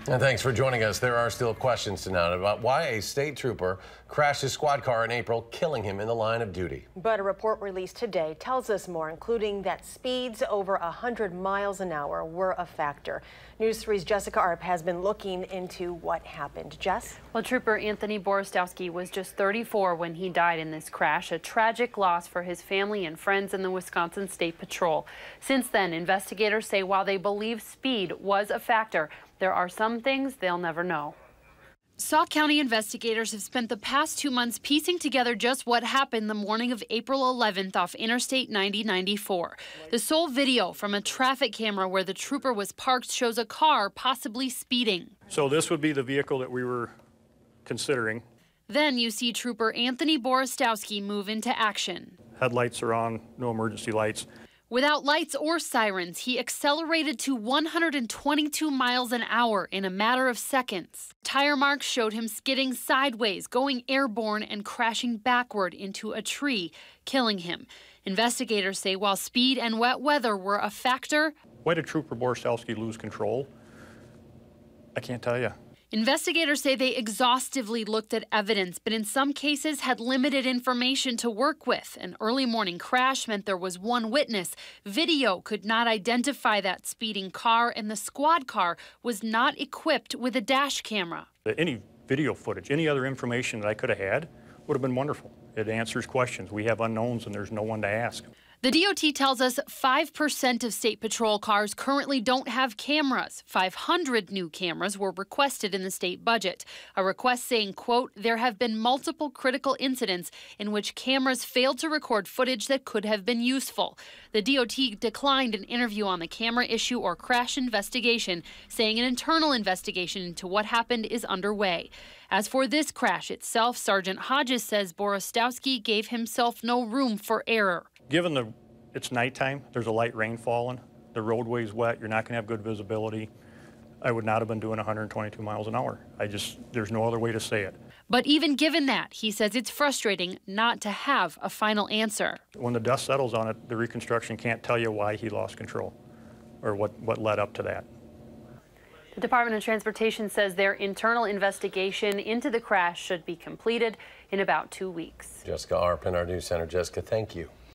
And thanks for joining us. There are still questions tonight about why a state trooper crashed his squad car in April, killing him in the line of duty. But a report released today tells us more, including that speeds over 100 miles an hour were a factor. News 3's Jessica Arp has been looking into what happened. Jess? Well, Trooper Anthony Borostowski was just 34 when he died in this crash, a tragic loss for his family and friends in the Wisconsin State Patrol. Since then, investigators say while they believe speed was a factor, there are some things they'll never know. Sauk County investigators have spent the past 2 months piecing together just what happened the morning of April 11th off Interstate 9094. The sole video from a traffic camera where the trooper was parked shows a car possibly speeding. So this would be the vehicle that we were considering. Then you see Trooper Anthony Borostowski move into action. Headlights are on, no emergency lights. Without lights or sirens, he accelerated to 122 miles an hour in a matter of seconds. Tire marks showed him skidding sideways, going airborne, and crashing backward into a tree, killing him. Investigators say while speed and wet weather were a factor, Why did Trooper Borostowski lose control? I can't tell you. Investigators say they exhaustively looked at evidence, but in some cases had limited information to work with. An early morning crash meant there was one witness. Video could not identify that speeding car, and the squad car was not equipped with a dash camera. Any video footage, any other information that I could have had would have been wonderful. It answers questions. We have unknowns and there's no one to ask. The DOT tells us 5% of state patrol cars currently don't have cameras. 500 new cameras were requested in the state budget. A request saying, quote, there have been multiple critical incidents in which cameras failed to record footage that could have been useful. The DOT declined an interview on the camera issue or crash investigation, saying an internal investigation into what happened is underway. As for this crash itself, Sergeant Hodges says Borostowski gave himself no room for error. Given it's nighttime, there's a light rain falling, the roadway's wet, you're not going to have good visibility. I would not have been doing 122 miles an hour. There's no other way to say it. But even given that, he says it's frustrating not to have a final answer. When the dust settles on it, the reconstruction can't tell you why he lost control or what led up to that. The Department of Transportation says their internal investigation into the crash should be completed in about 2 weeks. Jessica Arp in our news center. Jessica, thank you.